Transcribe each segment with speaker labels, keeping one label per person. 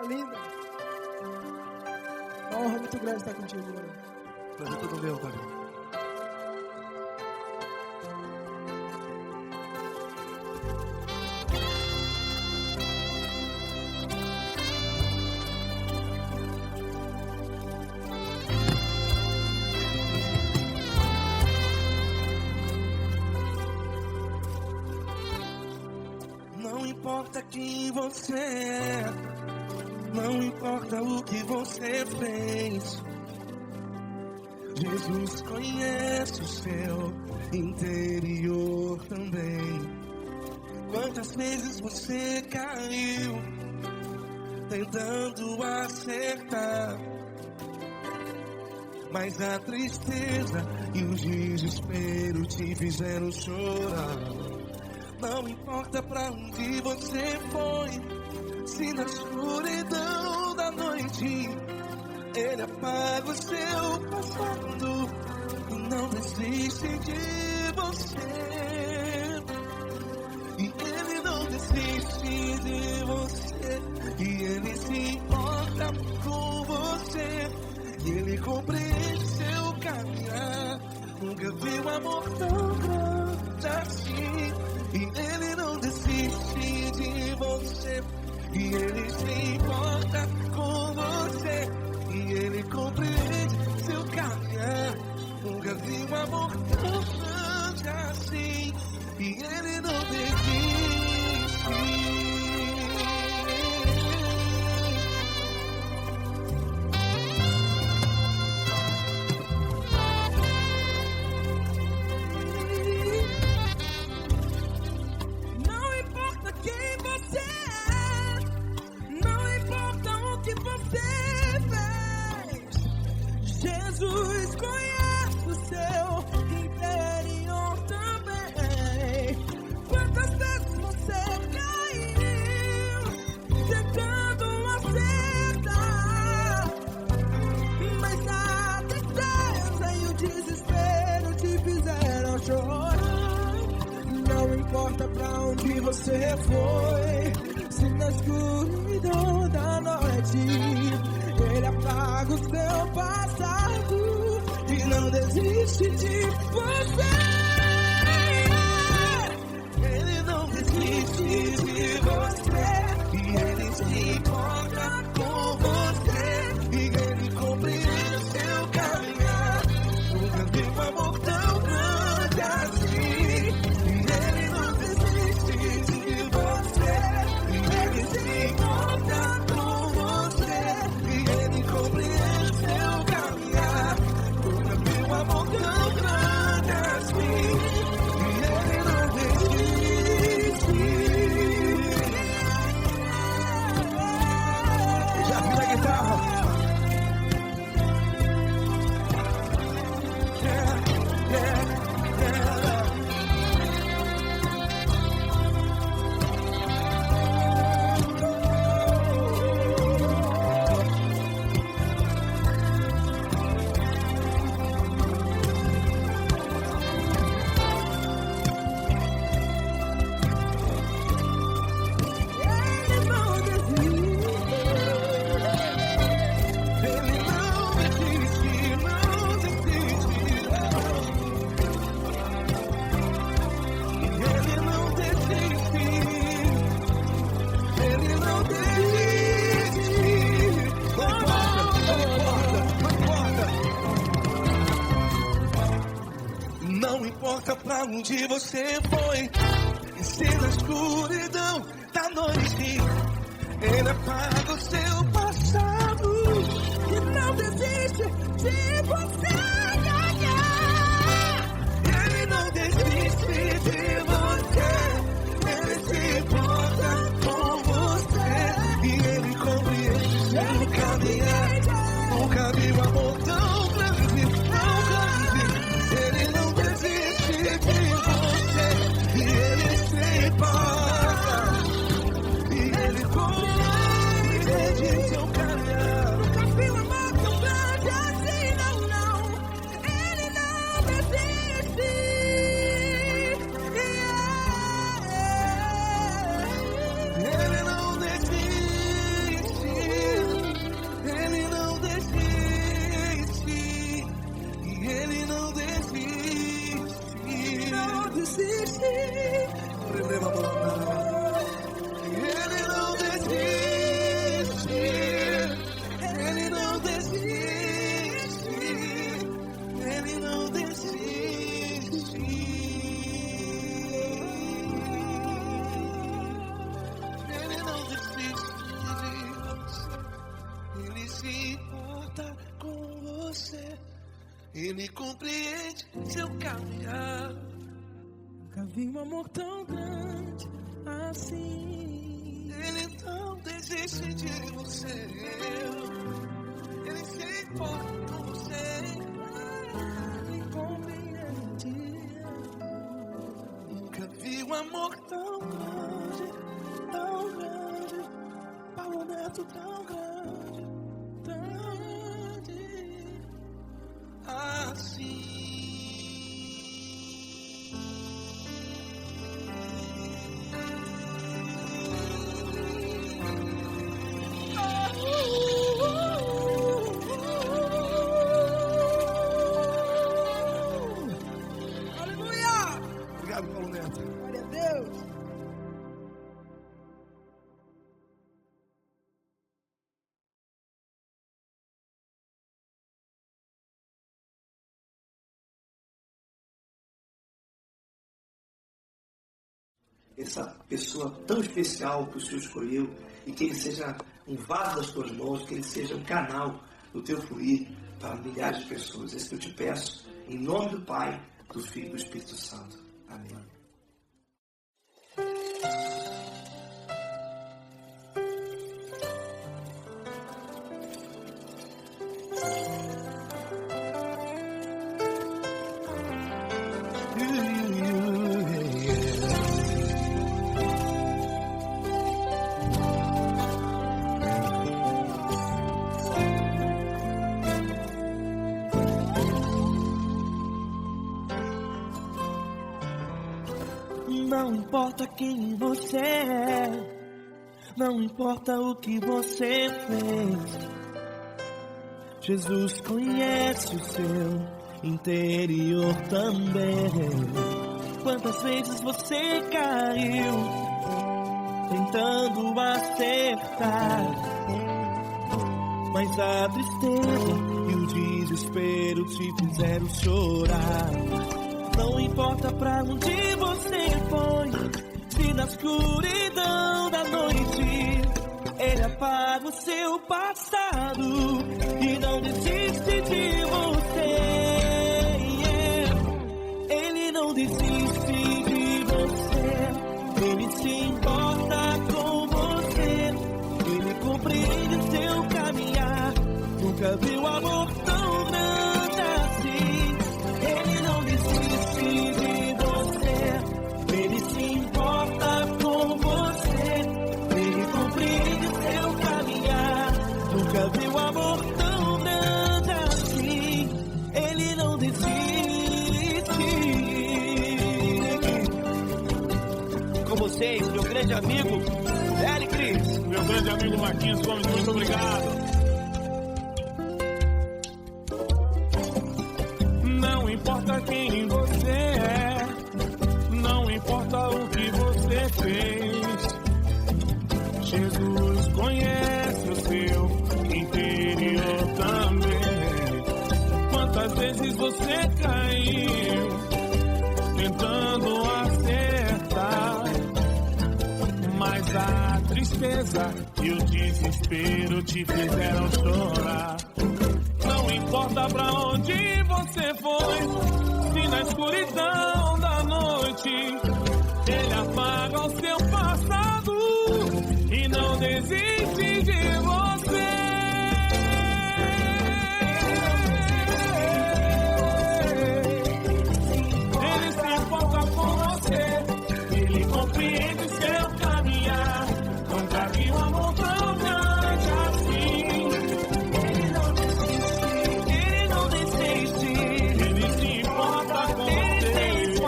Speaker 1: linda. Uma honra muito grande estar contigo, Glória.
Speaker 2: Prazer todo meu, Glória.
Speaker 3: Não importa quem você é, não importa o que você fez, Jesus conhece o seu interior também. Quantas vezes você caiu tentando acertar, mas a tristeza e o desespero te fizeram chorar. Não importa pra onde você foi, se na escuridão da noite Ele apaga o seu passado e não desiste de você. E Ele não desiste de você, e Ele se importa com você, e Ele compreende seu caminhar. Nunca vi um amor tão grande assim. E Ele não desiste de você, e Ele se importa com você, e Ele compreende seu caminhar. Nunca vi um amor tão grande assim, e Ele não desiste.
Speaker 4: Jesus conhece o seu interior também. Quantas vezes você caiu tentando acertar, mas a tristeza e o desespero te fizeram chorar. Não importa pra onde você foi, se na escuridão da noite Ele apaga o seu passado e não desiste de você.
Speaker 3: Ele não desiste de você, e Ele se importa com você, e Ele compreende seu caminhar. Nunca vi um amor tão grande assim. E Ele não desiste de você, e Ele se importa com você, e Ele compreende seu caminhar. Nunca vi um amor tão grande assim. E Ele não desiste.
Speaker 2: Já vi na guitarra.
Speaker 3: Não importa pra onde você foi, e se na escuridão da noite Ele apaga o seu passado
Speaker 4: E não desiste de você.
Speaker 3: Ele não desiste de você, Ele se importa com você, e Ele compreende seu caminhar. Nunca vi um amor tão grande, tão grande. Ele não desiste de você, e Ele se importa, e Ele compreende se importa com você. Ele compreende seu caminhar.
Speaker 4: Nunca vi um amor tão grande assim.
Speaker 3: Ele não desiste de você. Ele se importa com você.
Speaker 4: Ele compreende.
Speaker 3: Nunca vi um amor tão grande, Paulo Neto tão grande, assim.
Speaker 4: Aleluia!
Speaker 2: Obrigado, Paulo Neto.
Speaker 4: Glória a Deus!
Speaker 5: Essa pessoa tão especial que o Senhor escolheu, e que ele seja um vaso das tuas mãos, que ele seja um canal do teu fluir para milhares de pessoas. É isso que eu te peço, em nome do Pai, do Filho e do Espírito Santo. Amém.
Speaker 3: Não importa quem você é, não importa o que você fez, Jesus conhece o seu interior também. Quantas vezes você caiu tentando acertar, mas a tristeza e o desespero te fizeram chorar. Não importa pra onde você foi, se na escuridão da noite Ele apaga o seu passado e não desiste de você. Ele não desiste de você, Ele se importa com você, Ele compreende seu caminhar. Nunca viu amor tão grande assim. Ele não desiste de você, Ele se importa com você, Ele compreende seu caminhar. Nunca viu amor tão grande assim. Ele não desiste. Com vocês, meu grande amigo Eli Cris.
Speaker 6: Meu grande amigo Marquinhos Gomes, muito obrigado. Não importa quem você é, não importa o que você fez, Jesus conhece o seu interior também. Quantas vezes você caiu tentando acertar, mas a tristeza e o desespero te fizeram chorar. Não importa pra onde você foi, se na escuridão da noite Ele apaga o seu passado e não desiste de você. Ele se importa com você, Ele compreende seu caminhar. Nunca vi um amor tão grande assim. Ele não desiste, Ele se importa com você, Ele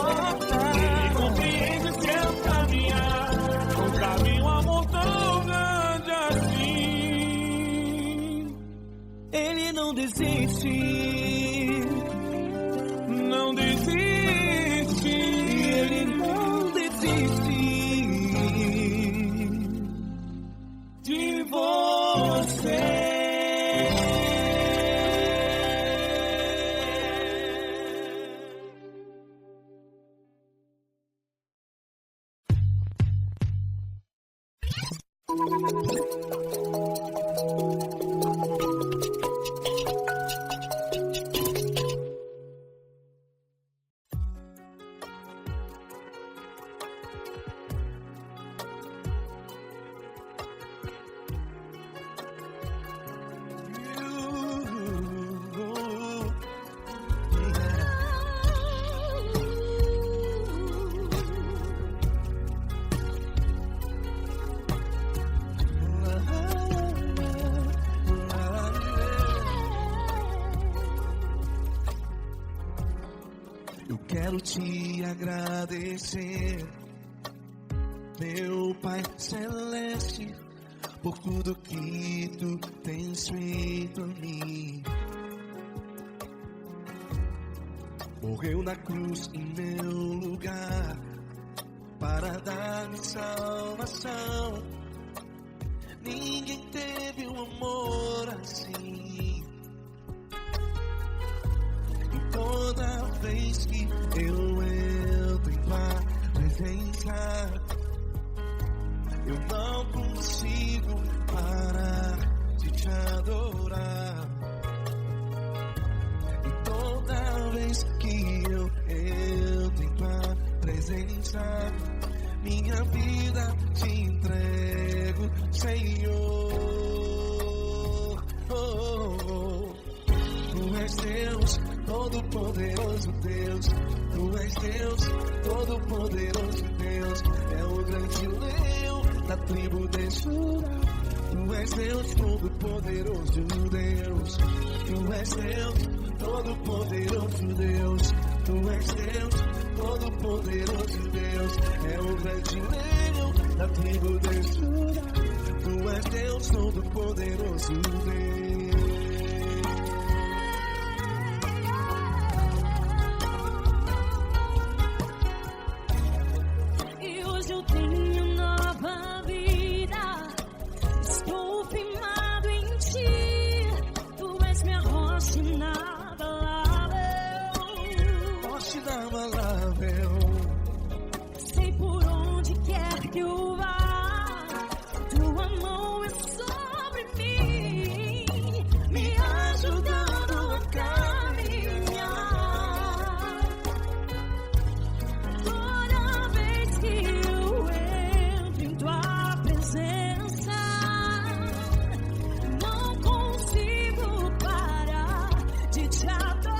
Speaker 6: compreende seu caminhar. Nunca vi um amor tão grande assim. Ele não desiste, não desiste, Ele não desiste de você.
Speaker 3: quero te agradecer, meu Pai Celeste, por tudo que tu tens feito a mim. Morreu na cruz em meu lugar para dar-me salvação. Ninguém teve um amor assim. E toda vez que eu entro em tua presença, eu não consigo parar de te adorar. E toda vez que eu entro em tua presença, minha vida te entrego, Senhor. Tu és Deus, todo-poderoso Deus. Tu és Deus, todo-poderoso Deus. É o grande leão da tribo de Judá. Tu és Deus, todo-poderoso Deus. Tu és Deus, todo-poderoso Deus. Tu és Deus, todo-poderoso Deus. É o grande leão da tribo de Judá. Tu és Deus, todo-poderoso Deus.
Speaker 7: Sei por onde quer que eu vá, tua mão é sobre mim, me ajudando a caminhar. Toda vez que eu entro em tua presença, não consigo parar de te adorar.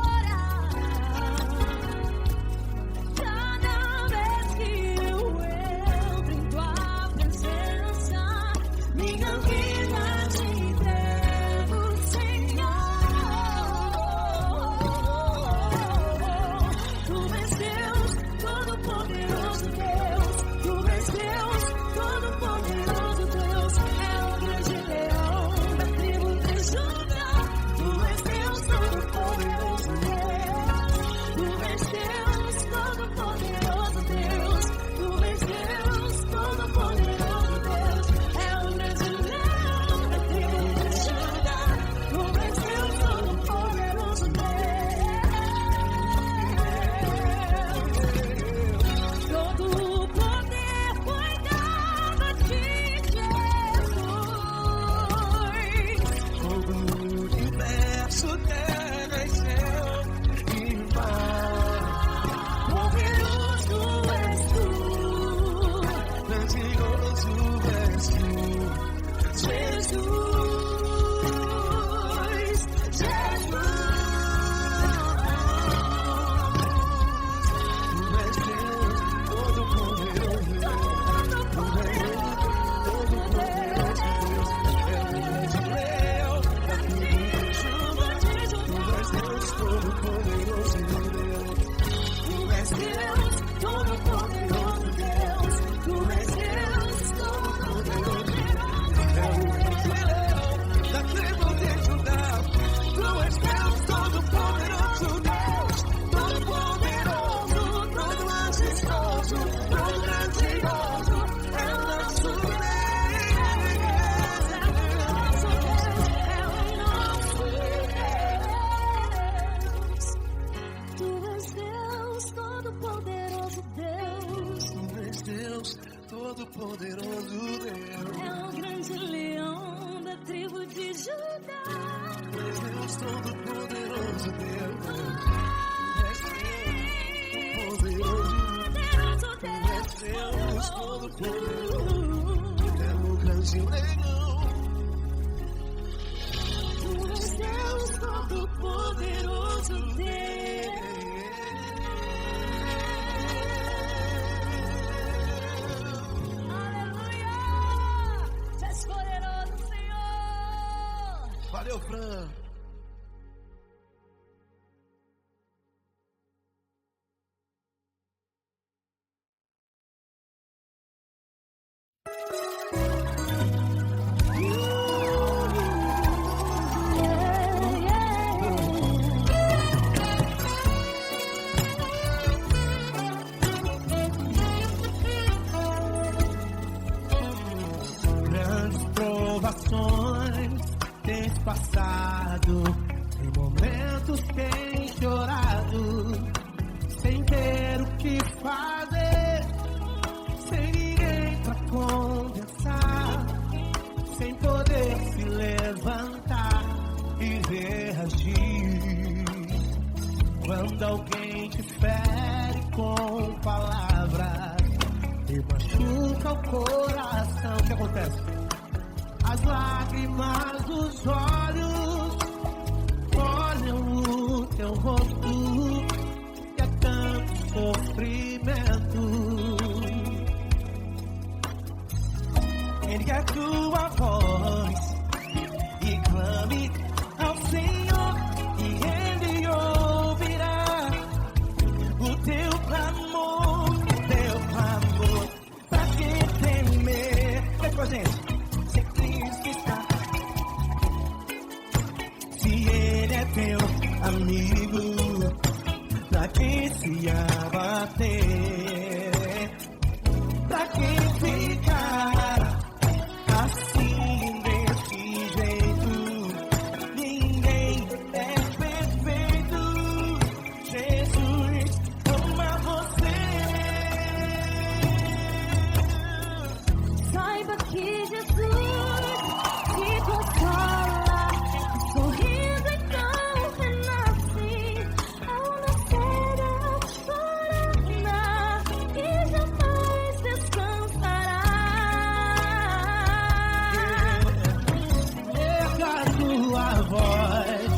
Speaker 3: Todo-poderoso Deus.
Speaker 7: É o grande leão da tribo de Judá.
Speaker 3: Deus, todo-poderoso Deus. Deus, todo-poderoso. É o grande leão.
Speaker 7: Tu és Deus, todo-poderoso Deus.
Speaker 3: Valeu, Fran. provações tens passado, em momentos tens chorado, sem ter o que fazer, sem ninguém pra conversar, sem poder se levantar e reagir. Quando alguém te fere com palavras e machuca o coração, o que acontece? As lágrimas dos olhos olham o teu rosto e é tanto sofrimento. Ergue a tua voz e clame ao Senhor e Ele ouvirá o teu clamor, pra que temer? Vem com a gente. Se Cristo está, se Ele é teu amigo, pra que se abater? Pra que ficar assim desse jeito? Ninguém é perfeito. Jesus ama você.
Speaker 7: Saiba que Jesus te consola, sorrindo então renasce, ao nascer ela chorará e jamais descansará.
Speaker 3: Erga a tua voz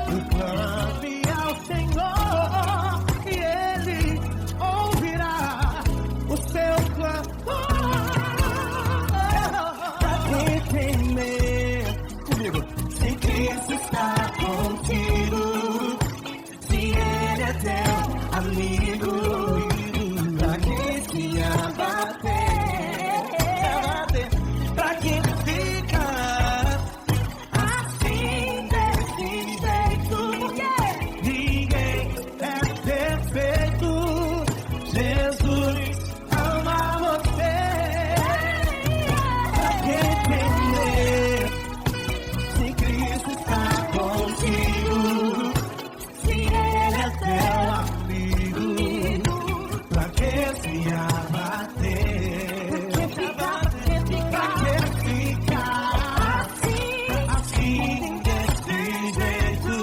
Speaker 3: e clame ao Senhor e Ele ouvirá o seu clamor. Pra que temer? Comigo. Se Cristo está contigo, se Ele é teu amigo, pra que se abater? Pra que ficar assim desse jeito? Ninguém é perfeito. Jesus ama você. Pra que temer? Se Cristo está contigo, se Ele é teu amigo, pra que se abater? Pra que ficar assim desse jeito?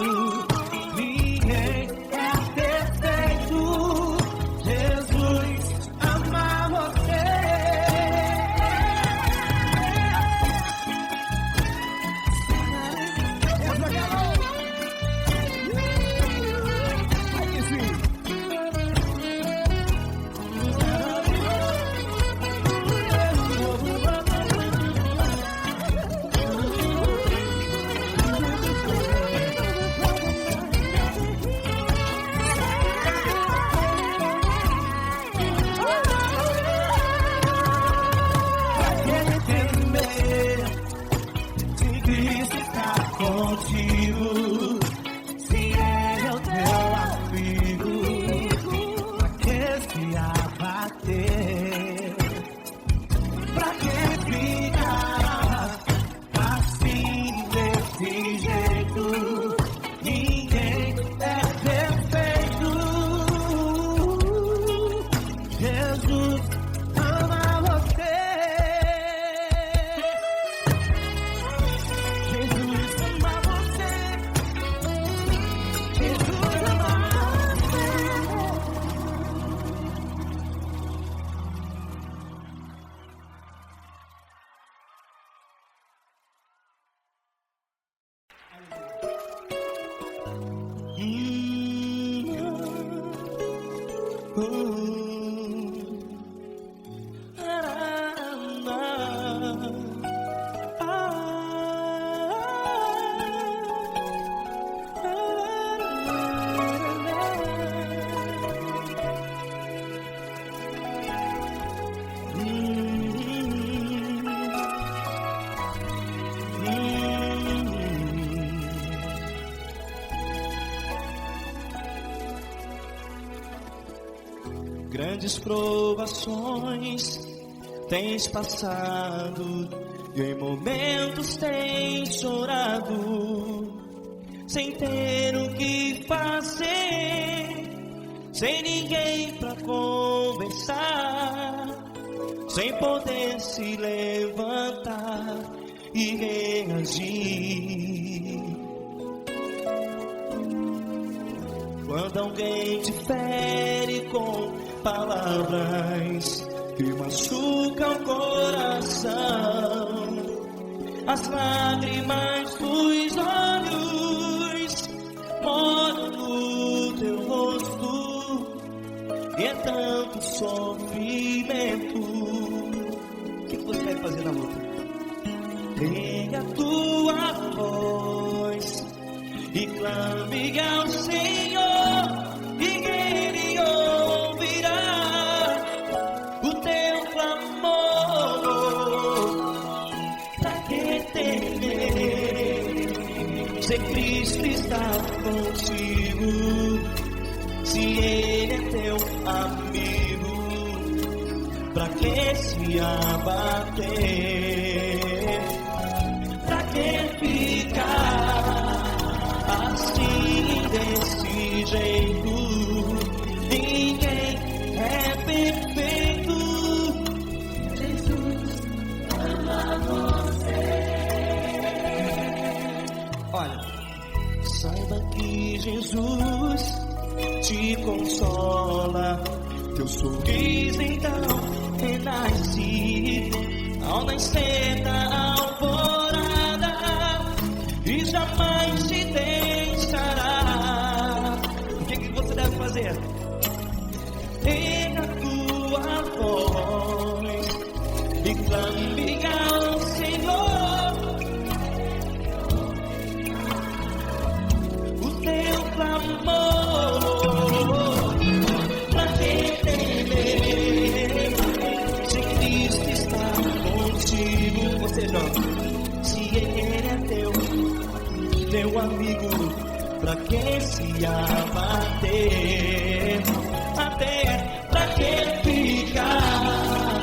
Speaker 3: Ninguém é perfeito. Jesus ama você. Se Cristo está contigo, se Ele é o teu amigo, pra que se abater? Pra que ficar assim desse jeito? Ninguém é perfeito. Jesus ama você. Jesus ama você. Jesus ama você. Grandes provações tens passado, e em momentos tem chorado, sem ter o que fazer, sem ninguém pra conversar, sem poder se levantar e reagir. Quando alguém te fere com palavras que machucam o coração, as lágrimas dos olhos moram no teu rosto, e é tanto sofrimento. O que você vai fazer na luta? Pega a tua voz e clame ao Senhor, e Ele ouvirá o teu clamor. Pra que temer, se Cristo está contigo, se Ele é teu amigo? Pra que se abater? Pra que ficar assim, desse jeito? Ninguém é perfeito. Jesus ama você. Olha, saiba que Jesus te consola, teu sorriso então renasce ao nascer da alvorada, e jamais te deixará. O que você deve fazer? Pega a tua voz e clame ao Senhor, o teu clamor. Pra que temer, se Cristo está contigo? Ou seja, se Ele é teu amigo, pra que se abater? Até pra que ficar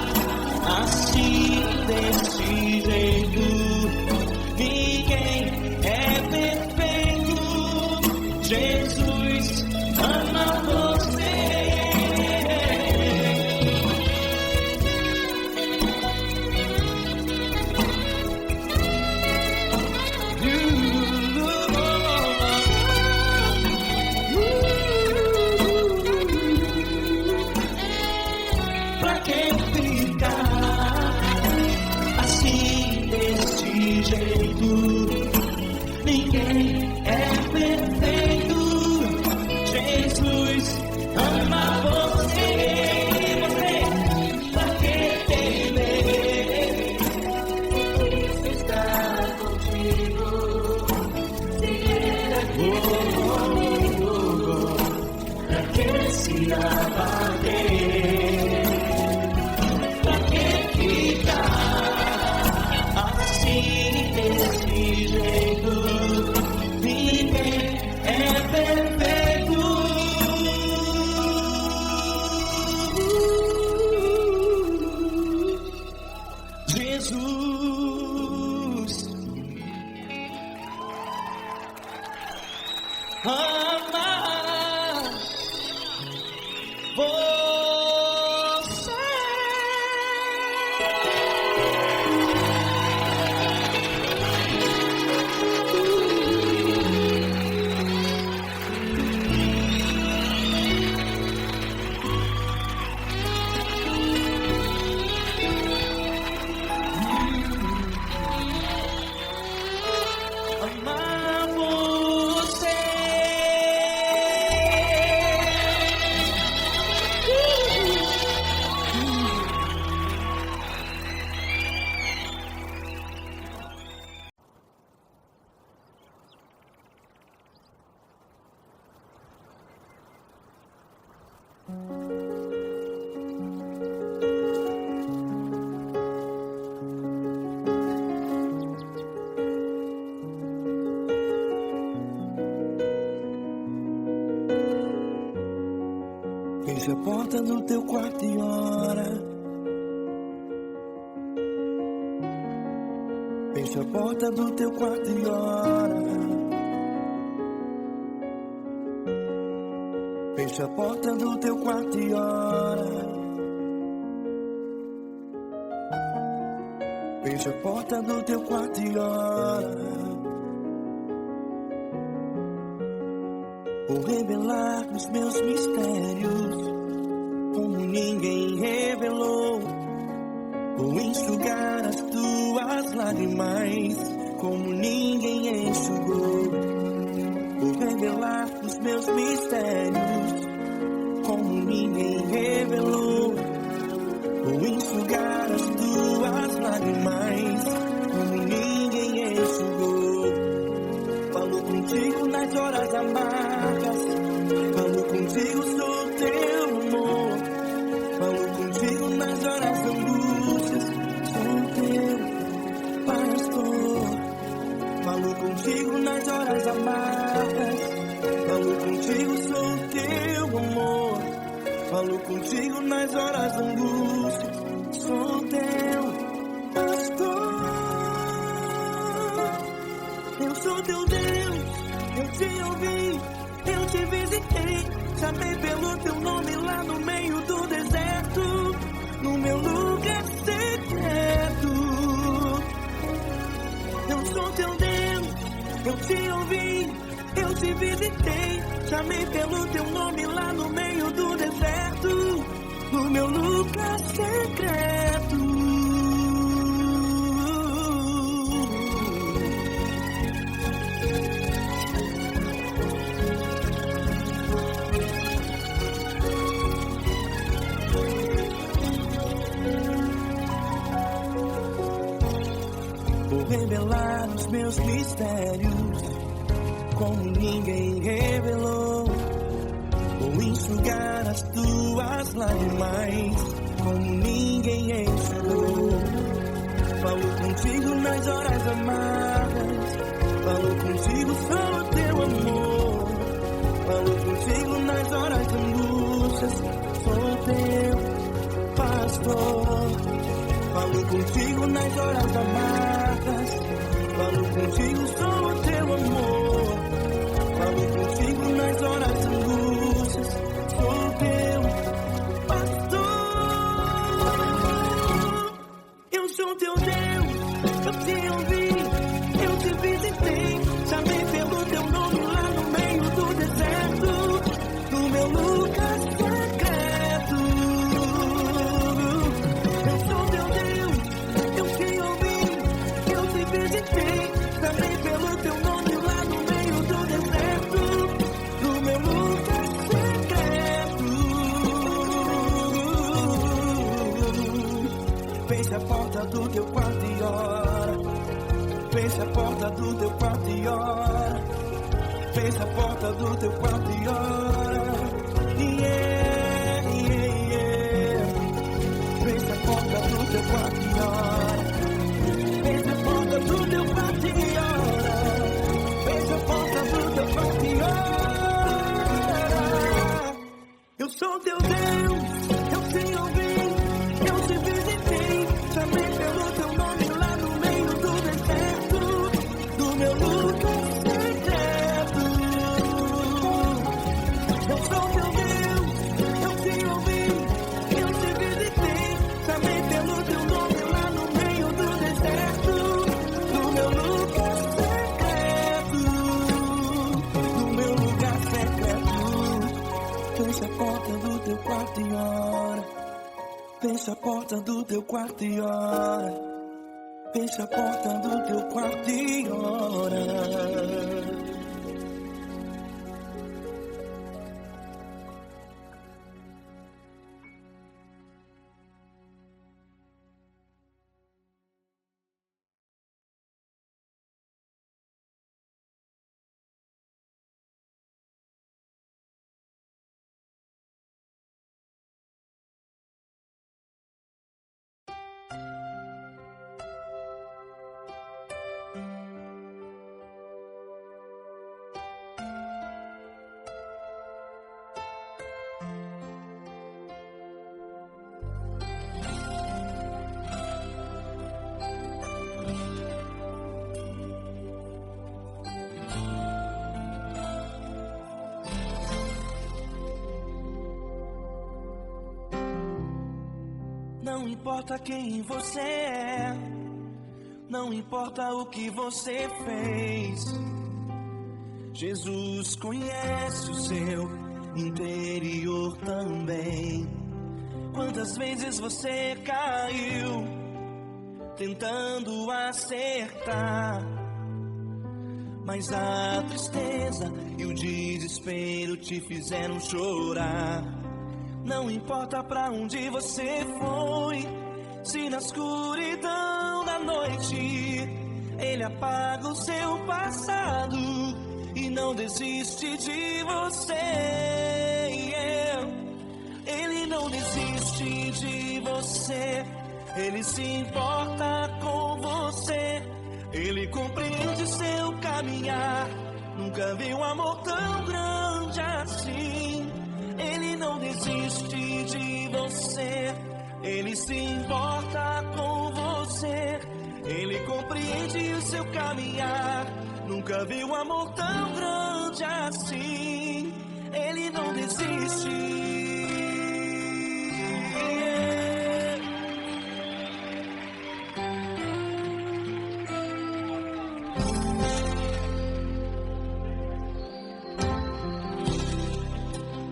Speaker 3: assim, desse jeito? Ninguém é perfeito. Jesus ama você. Pra que ficar assim, desse jeito? Ninguém é perfeito. Jesus ama você. Pra que temer? Cristo está contigo. Se Ele é comigo, pra que se abater? Pra que ficar assim, desse jeito? Ninguém é perfeito. Jesus ama você. Amar você.
Speaker 4: Feche a porta do teu quarto e ora.
Speaker 3: Fecha a porta do teu quarto e ora. Fecha a porta do teu quarto e ora. Fecha a porta do teu quarto e ora. Vou revelar os meus mistérios como ninguém revelou. Vou enxugar as tuas lágrimas como ninguém enxugou. Vou revelar os meus mistérios como ninguém revelou. Vou enxugar as tuas lágrimas como ninguém enxugou. Falo contigo nas horas amargas, falo contigo, sou teu amor. Falo contigo nas horas angústias, sou teu pastor. Falo contigo nas horas amargas, falo contigo, sou teu amor. Falo contigo nas horas angústias, sou teu pastor. Eu sou teu Deus, eu te ouvi, eu te visitei. Chamei pelo teu nome lá no meio do deserto, no meu lugar secreto. Eu sou teu Deus, eu te ouvi, eu te visitei. Chamei pelo teu nome lá no meio do deserto, no meu lugar secreto. Vou revelar os meus mistérios como ninguém revelou. Vou enxugar as tuas lágrimas como ninguém enxugou. Falo contigo nas horas amargas, falo contigo, sou teu amor. Falo contigo nas horas angústias, sou teu pastor. Falo contigo nas horas amargas, falo contigo, sou teu amor. Falo contigo nas horas angústias, sou teu pastor. Eu sou teu Deus, eu te ouvi, eu te visitei. Chamei pelo teu nome lá no meio do deserto, no meu lugar secreto. Eu sou teu Deus, eu te ouvi, eu te visitei. Chamei pelo teu nome lá no meio do deserto, no meu lugar secreto. Fecha a porta do teu quarto e ora. Fecha a porta do teu quarto e ora. Fecha a porta do teu quarto e ora. Yeah, yeah, yeah. Fecha a porta do teu quarto e ora. Fecha a porta do teu quarto e ora. Fecha a porta do teu quarto e ora. Eu sou teu Deus, eu te ouvi, eu te visitei. Chamei pelo teu nome lá no meio do deserto, do meu lugar secreto. Eu sou teu Deus, eu te ouvi, eu te visitei. Chamei pelo teu nome lá no meio do deserto, do meu lugar secreto, do meu lugar secreto. Fecha a porta do teu quarto e ora. Fecha a porta do teu quarto e ora. Fecha a porta do teu quarto e ora. Não importa quem você é, não importa o que você fez, Jesus conhece o seu interior também. Quantas vezes você caiu tentando acertar, mas a tristeza e o desespero te fizeram chorar. Não importa pra onde você foi, se na escuridão da noite Ele apaga o seu passado e não desiste de você. Ele não desiste de você, Ele se importa com você, Ele compreende seu caminhar. Nunca vi um amor tão grande assim. Ele não desiste de você, Ele se importa com você, Ele compreende o seu caminhar. Nunca vi um amor tão grande assim. Ele não desiste.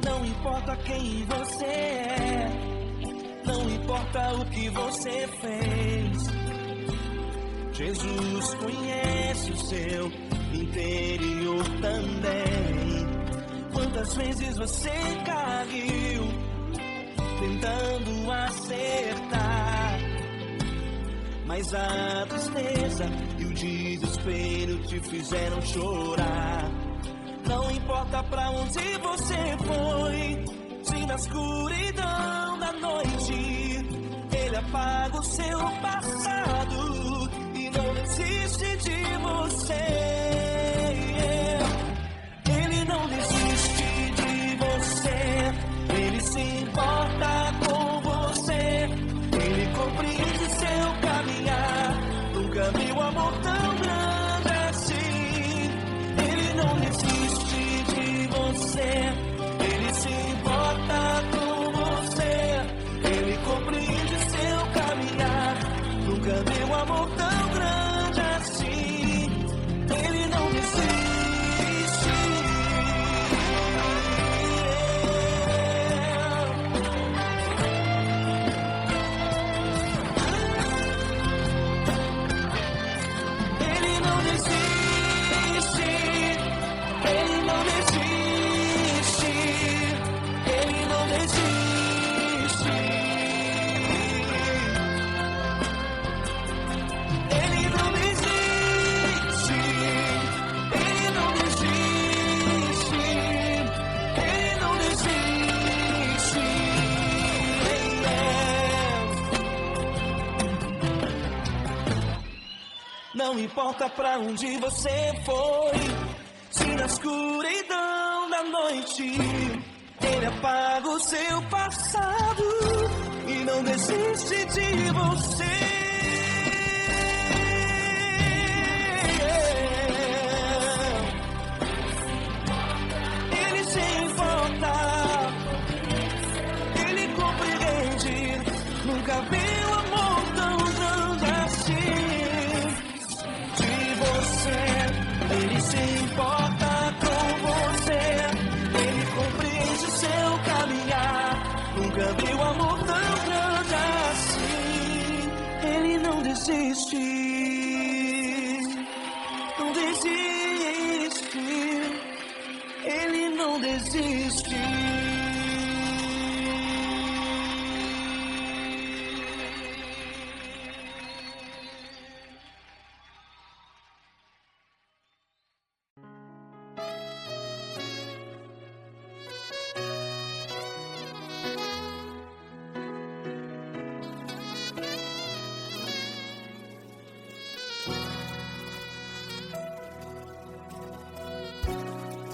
Speaker 3: Não importa quem você é, não importa o que você fez, Jesus conhece o seu interior também. Quantas vezes você caiu tentando acertar, mas a tristeza e o desespero te fizeram chorar. Não importa pra onde você foi, se na escuridão da noite Ele apaga o seu passado e não desiste de você. Ele não desiste de você, Ele se importa com você, Ele compreende seu caminhar. Nunca vi um amor tão grande assim. Ele não desiste de você, Ele se importa com você, Ele compreende seu caminhar. Nunca vi um amor tão grande assim. Ele não desiste. Ele não desiste. Ele não desiste. Ele não desiste. Ele não desiste. Ele não desiste. Ele não desiste. Não importa pra onde você foi, se na escuridão da noite Ele apaga o seu passado e não desiste de você. Ele se importa, Ele compreende. Nunca vi um amor tão grande assim. De você, Ele se importa com você, Ele compreende seu caminhar. Nunca vi um amor tão grande assim. Ele não desiste, não desiste, Ele não desiste.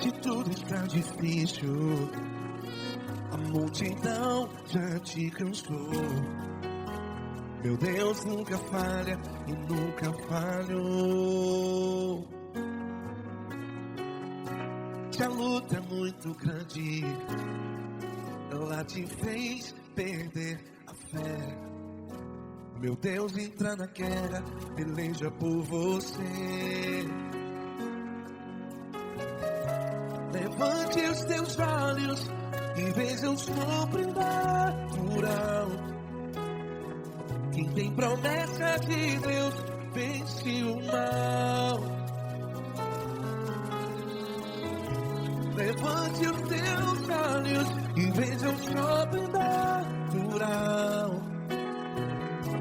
Speaker 4: Se tudo está difícil, a multidão já te cansou. Meu Deus nunca falha e nunca falhou. Se a luta é muito grande, ela te fez perder a fé.
Speaker 3: Meu Deus entra na guerra, peleja por você. Levante os teus olhos e veja o sobrenatural. Quem tem promessa de Deus vence o mal. Levante os teus olhos e veja o sobrenatural.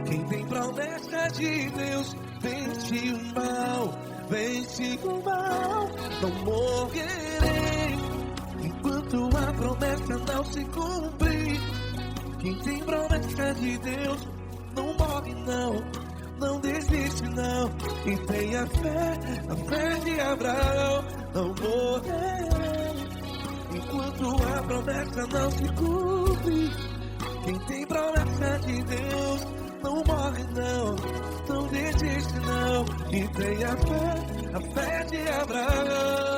Speaker 3: Quem tem promessa de Deus vence o mal, vence o mal. Não morrerei enquanto a promessa não se cumprir. Quem tem promessa de Deus não morre não, não desiste não. E tenha fé, a fé de Abraão. Não morrerei enquanto a promessa não se cumpre. Quem tem promessa de Deus não morre não, não desiste não. E tenha fé, a fé de Abraão.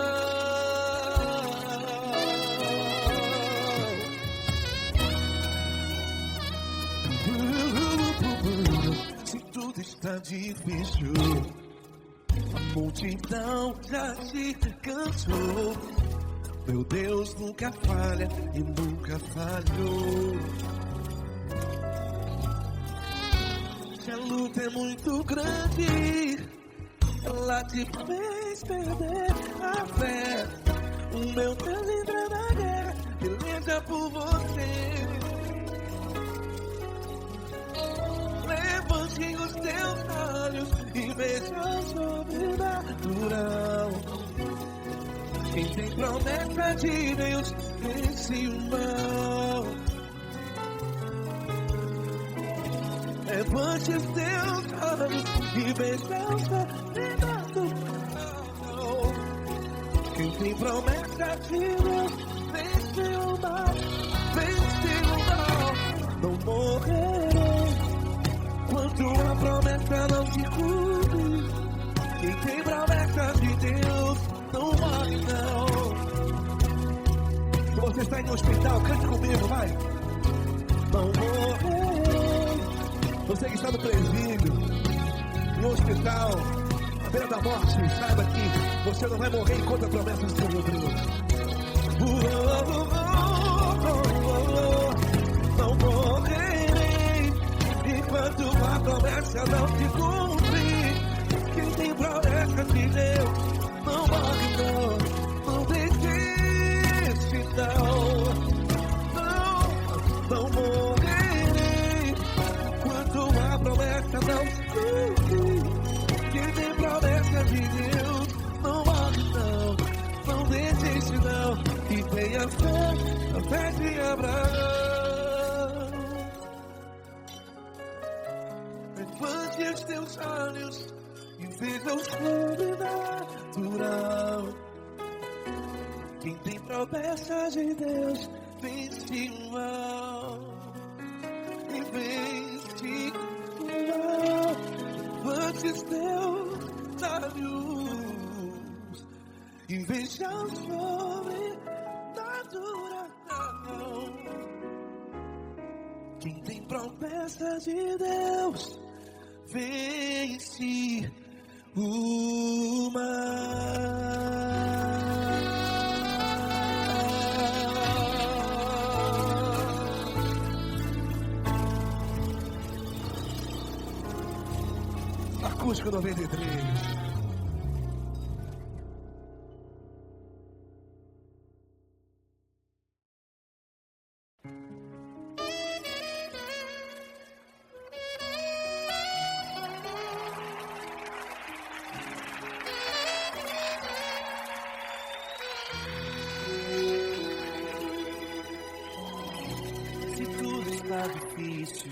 Speaker 3: Se tudo está difícil, a multidão já se cansou. Meu Deus nunca falha e nunca falhou. Se a luta é muito grande, ela te fez perder a fé. O meu Deus entra na guerra, peleja por você. Levante os teus olhos e veja o sobrenatural. Quem tem promessa de Deus vence o mal. Levante os teus olhos e veja o sobrenatural. Quem tem promessa de Deus vence o mal, vence o mal. Não morrerei enquanto a promessa não se cumpre. Quem tem promessa de Deus não morre não. Se você está em um hospital, cante comigo, vai. Não morrerei. Você que está no presídio, no hospital, à beira da morte, saiba que você não vai morrer enquanto a promessa se cumprir. Não morrerei enquanto a promessa não se cumprir. Quem tem promessa de Deus não morre não, não desiste não. Não morrerei enquanto a promessa não se cumprir. Quem tem promessa de Deus não morre não, não desiste não. E tenha fé, a fé de Abraão. Levante os teus olhos e veja o sobrenatural. Quem tem promessa de Deus vence o mal, e vence o mal. Levante os teus olhos e veja o sobrenatural. Quem tem promessa de Deus vence o mal. Acústico 93.
Speaker 4: Difícil,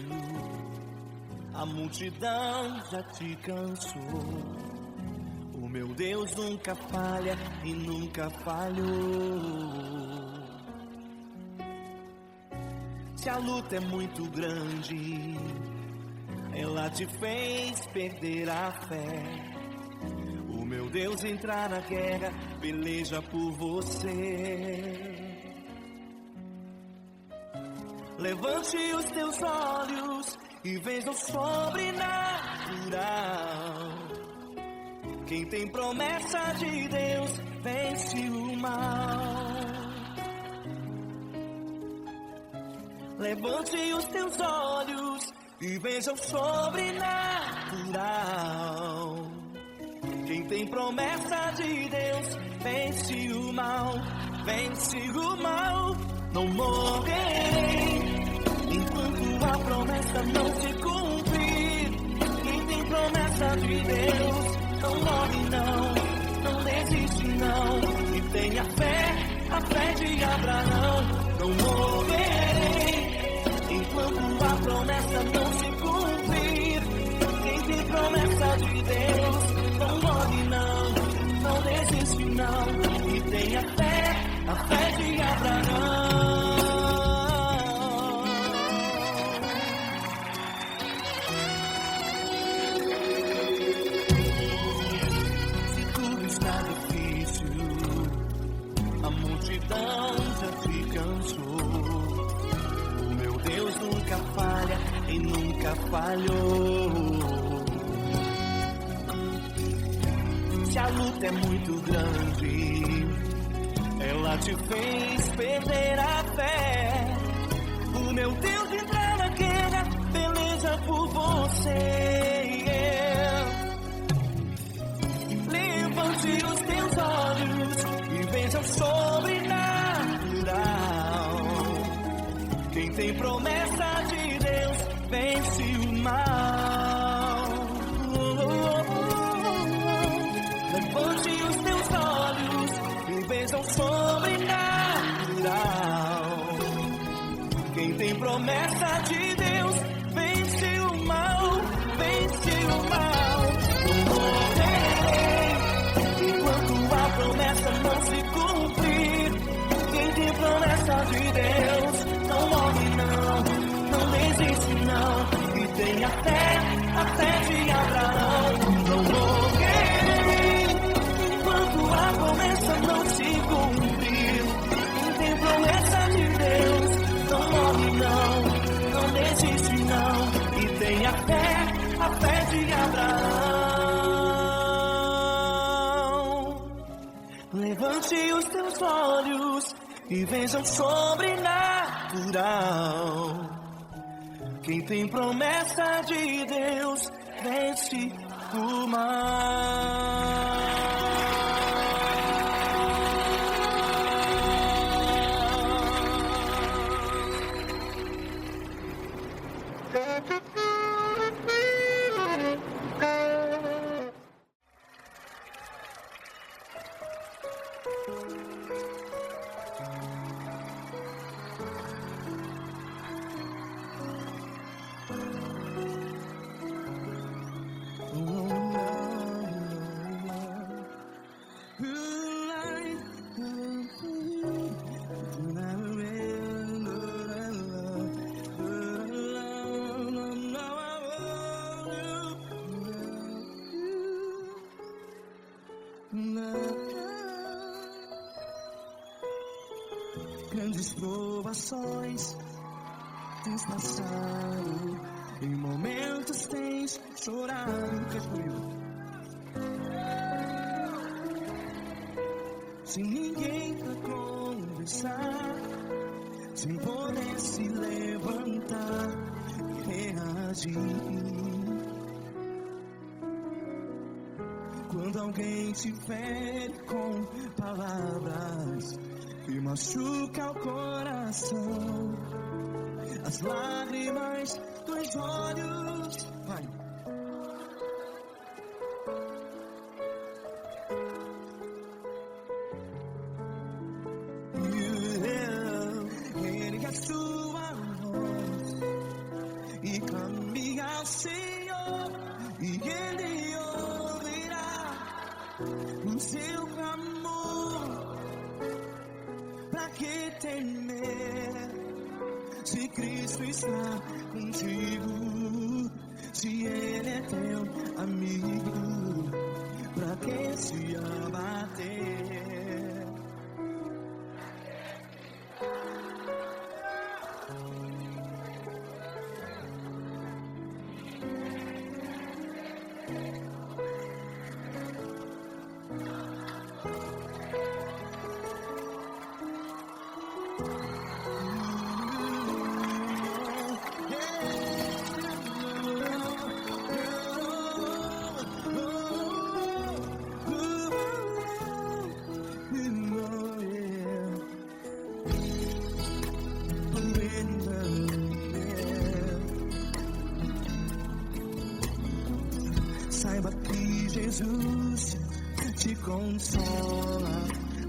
Speaker 4: a multidão já te cansou. O meu Deus nunca falha e nunca falhou. Se a luta é muito grande, ela te fez perder a fé. O meu Deus entra na guerra, peleja por você. Levante os teus olhos
Speaker 3: e vence o sobrenatural. Quem tem promessa de Deus vence o mal. Levante os teus olhos e veja o sobrenatural. Quem tem promessa de Deus vence o mal, vence o mal. Não morrerei enquanto a promessa não se cumprir. Quem tem promessa de Deus não morre não, não desiste não. E tenha fé, a fé de Abraão. Não morrerei enquanto a promessa não se cumprir. Quem tem promessa de Deus não morre não, não desiste não. E tenha fé, a fé de Abraão. Se tudo está difícil, a multidão já te cansou. O meu Deus nunca falha e nunca falhou. Se a luta é muito grande, ela te fez perder a fé. O meu Deus entra na guerra, beleza por você. Levante os teus olhos e veja o sobrenatural. Quem tem promessa de Deus vence o mal. Levante os teus olhos e veja o sobrenatural. Quem tem promessa de Deus vence o mal, vence o mal. Não morrerei enquanto a promessa não se cumprir. Quem tem promessa de Deus não morre não, não desiste não. E tenha fé, a fé de Abraão. Não morrerei enquanto a promessa não se cumprir. Quem tem promessa de Deus não morre não, não desiste não. E tenha fé, a fé de Abraão. Levante os teus olhos e veja o sobrenatural. Quem tem promessa de Deus vence o mal.
Speaker 4: Grandes provações tens passado, em momentos tens chorado. Sem ninguém pra conversar, sem poder se levantar e reagir. Quando alguém te fere com palavras que machuca o coração, as lágrimas dos olhos, vai. Ergue a sua voz e clame ao Senhor, e Ele ouvirá o seu clamor. Pra que temer, se Cristo está contigo? Se Ele é teu amigo, pra que se abater? Jesus te consola.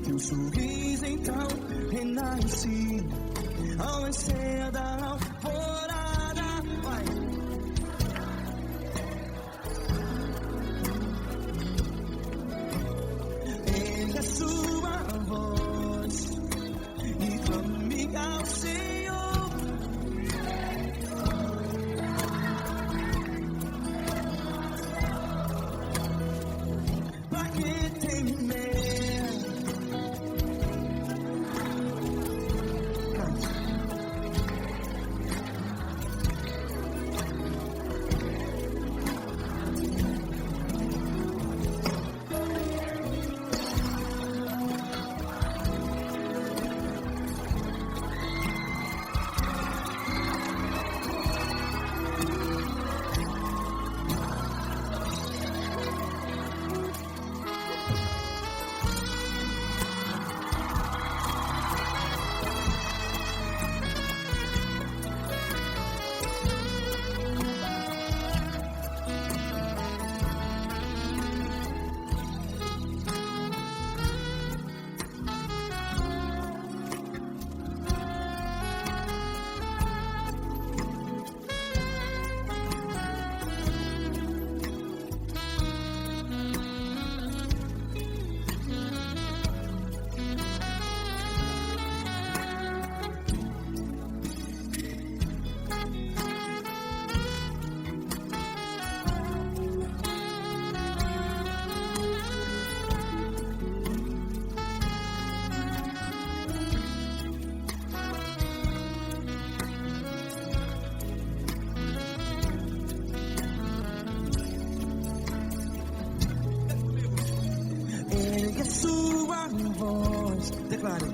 Speaker 4: Teu sorriso então renasce ao nascer da alvorada. Vai. Ele é sua voz e clame ao Senhor. Pra que temer? Ergue a sua voz, declare.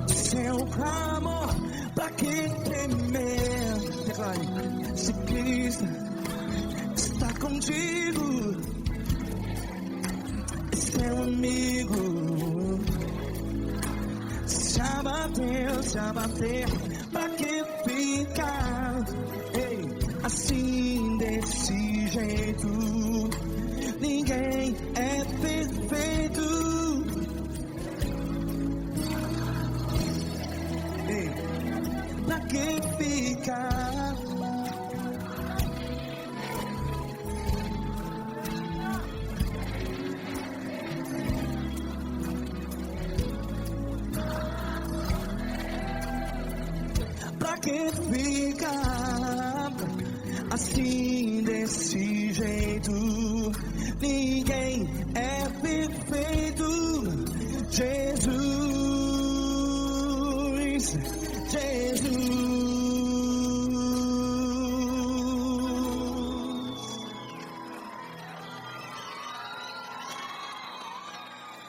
Speaker 4: Seu clamor, pra que temer? Declare. Se Cristo está contigo, seu amigo. Se abater, pra que ficar? Ei, assim desse jeito, ninguém é perfeito. Ei, pra que ficar? Pra que ficar assim desse jeito? Ninguém é perfeito. Jesus, Jesus.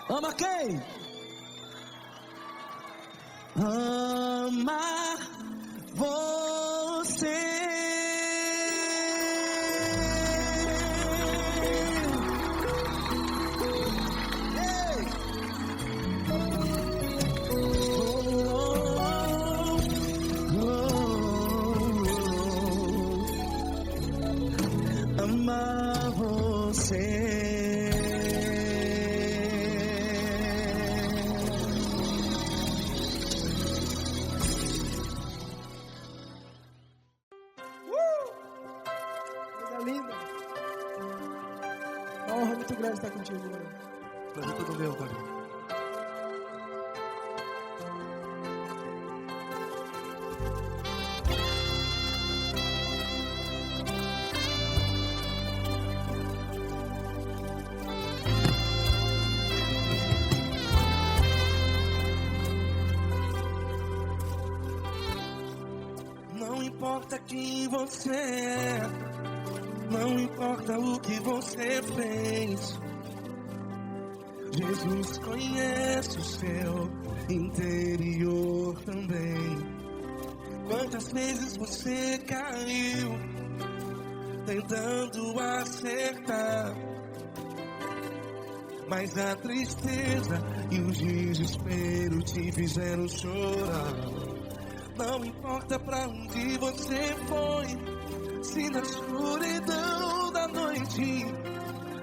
Speaker 4: Ama quem? Ama você. Ama você.
Speaker 1: Coisa linda. Uma honra muito grande estar contigo, mano.
Speaker 2: Prazer todo meu, Fabinho.
Speaker 4: Não importa quem você é, não importa o que você fez, Jesus conhece o seu interior também. Quantas vezes você caiu tentando acertar, mas a tristeza e o desespero te fizeram chorar.
Speaker 3: Não importa pra onde você foi, se na escuridão da noite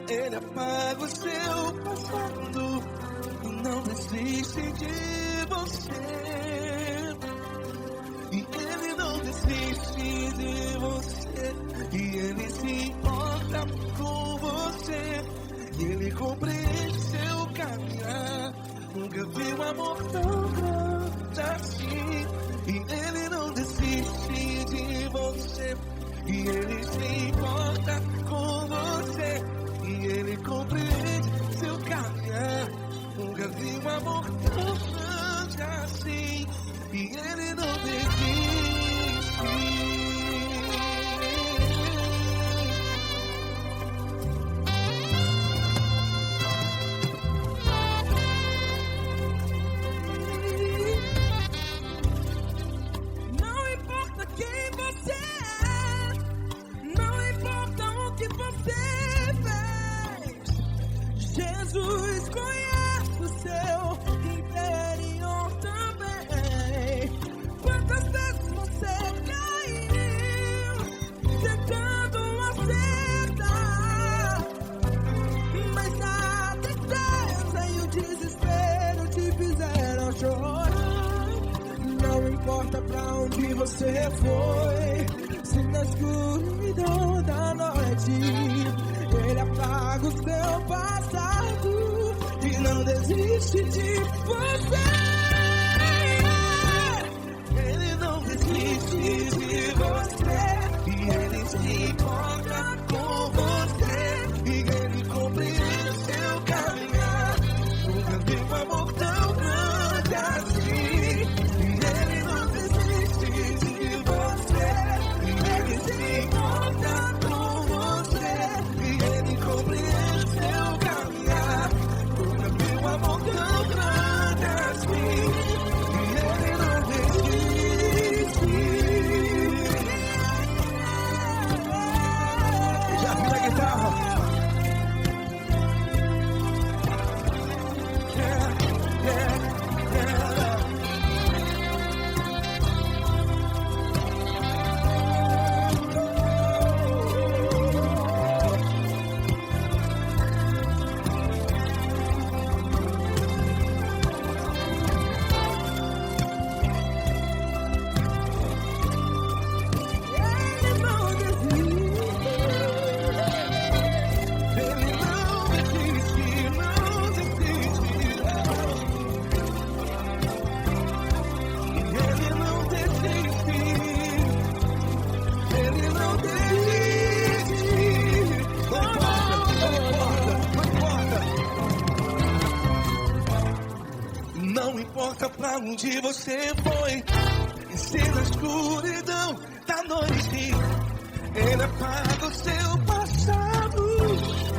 Speaker 3: Ele apaga o seu passado e não desiste de você. E Ele não desiste de você, e Ele se importa com você, e Ele compreende seu caminhar. Nunca vi um amor tão grande assim. E Ele não desiste de você, e Ele se importa com você, e Ele compreende seu caminhar. Nunca vi um amor tão grande assim. E Ele não desiste.
Speaker 4: Não importa quem você é, não importa o que você fez, Jesus conhece o seu interior também. Quantas vezes você caiu tentando acertar, mas a tristeza e o desespero te fizeram chorar. Não importa pra onde você foi, se na escuridão da noite Ele apaga o seu passado e não desiste de você.
Speaker 3: Ele não desiste de você, e Ele se importa com você, e Ele compreende seu caminhar. Nunca vi um amor tão grande assim. E Ele não desiste de você, e Ele se importa com você, e Ele compreende seu caminhar. Nunca vi um amor tão grande assim. E Ele não desiste. Já vi a guitarra.
Speaker 4: Ele não desiste.
Speaker 3: Ele não desiste, não desiste. Ele não desiste. Ele não desiste. Não importa pra onde você foi, e se na escuridão da noite Ele apaga o seu passado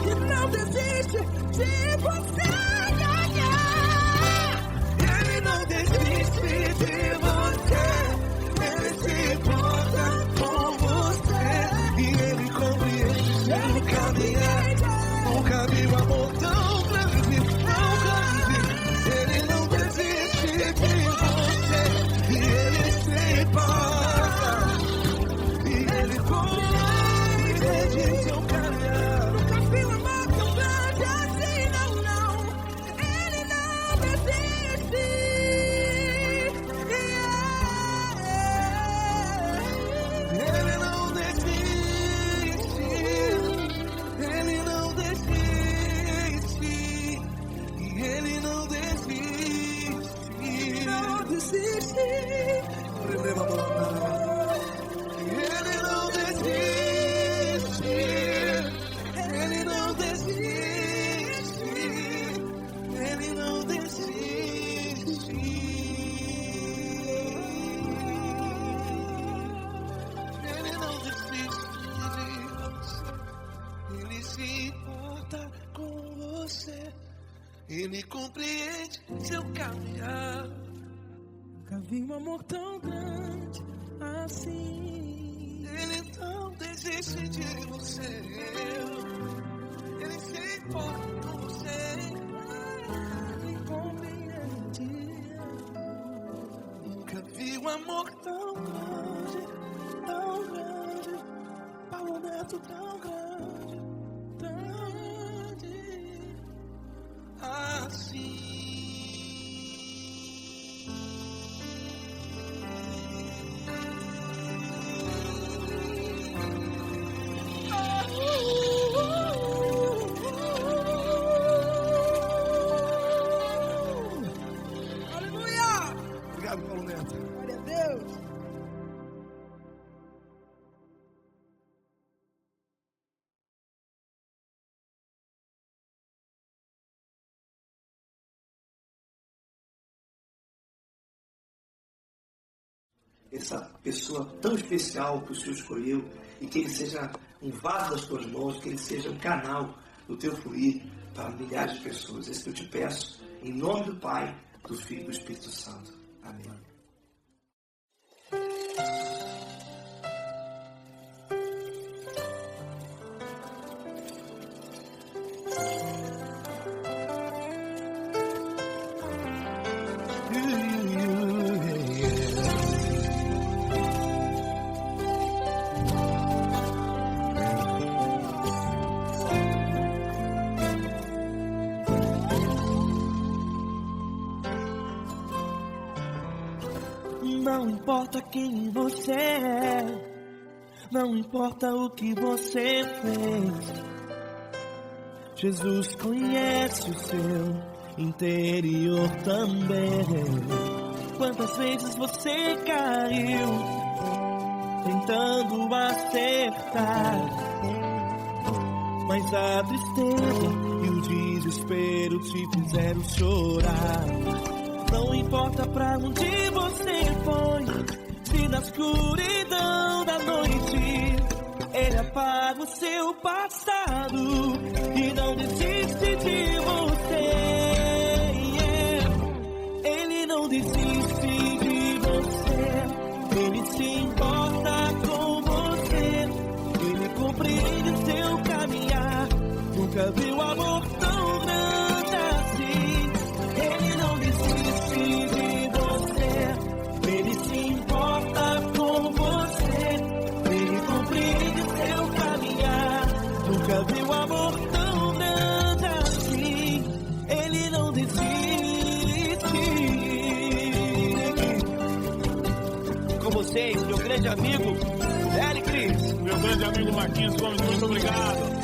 Speaker 4: E não desiste de você.
Speaker 3: Ele não desiste de você, Ele se importa com você, e Ele compreende seu caminhar. Nunca vi um amor tão grande, tão grande. Ele não desiste de você, e Ele se importa, e Ele compreende seu caminhar.
Speaker 4: Nunca vi um amor tão grande assim, não, não. Ele não desiste.
Speaker 3: Ele não desiste, Ele não desiste, e Ele não desiste.
Speaker 4: Não desiste.
Speaker 3: Ele não desiste, Ele não desiste, Ele não desiste. Ele não desiste de você, Ele se importa com você, Ele compreende seu caminhar.
Speaker 4: Nunca vi um amor tão grande assim.
Speaker 3: Ele não desiste de você, Ele se importa com você,
Speaker 4: Ele compreende.
Speaker 3: Nunca vi um amor tão grande, Paulo Neto tão grande, assim.
Speaker 1: Obrigado, Paulo Neto. Glória a Deus.
Speaker 5: Essa pessoa tão especial que o Senhor escolheu, e que ele seja um vaso das tuas mãos, que ele seja um canal do teu fluir para milhares de pessoas. É isso que eu te peço, em nome do Pai, do Filho e do Espírito Santo. Amém.
Speaker 3: Não importa quem você é, não importa o que você fez, Jesus conhece o seu interior também. Quantas vezes você caiu tentando acertar, mas a tristeza e o desespero te fizeram chorar. Não importa pra onde você foi, se na escuridão da noite Ele apaga o seu passado e não desiste de você. Ele não desiste de você, Ele se importa com você, Ele compreende o seu caminhar. Nunca viu amor tão grande assim. Ele não desiste de você, Ele se importa com você, Ele compreende o seu caminhar. Nunca viu amor tão grande assim. Ele não desiste. Com vocês, meu grande amigo Eli Cris.
Speaker 6: Meu grande amigo Marquinhos Gomes, muito obrigado.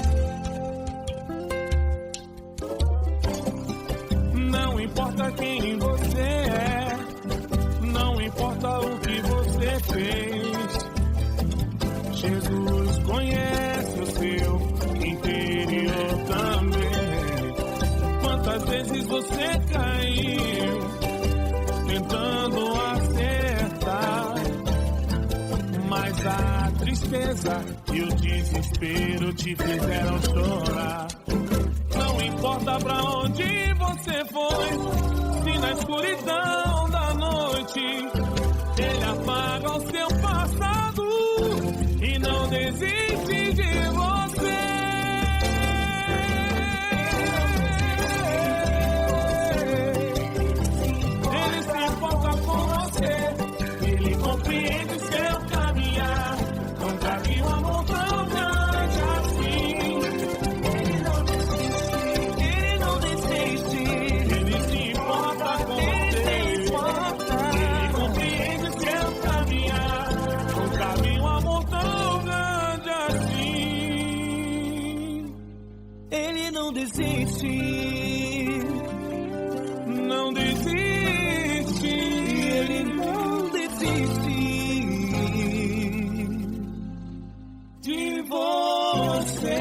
Speaker 6: Não importa quem você é, não importa o que você fez, Jesus conhece o seu interior também. Quantas vezes você caiu tentando acertar, mas a tristeza e o desespero te fizeram chorar. Não importa pra onde você foi, se na escuridão da noite Ele apaga o seu passado e não desiste de você. Ele se importa com você, Ele compreende o seu caminhar. Nunca vi um amor tão grande assim. Ele não desiste, Ele se importa com você, Ele compreende o seu caminhar. Nunca vi um amor tão grande assim. Ele não desiste, não desiste, Ele não desiste de você.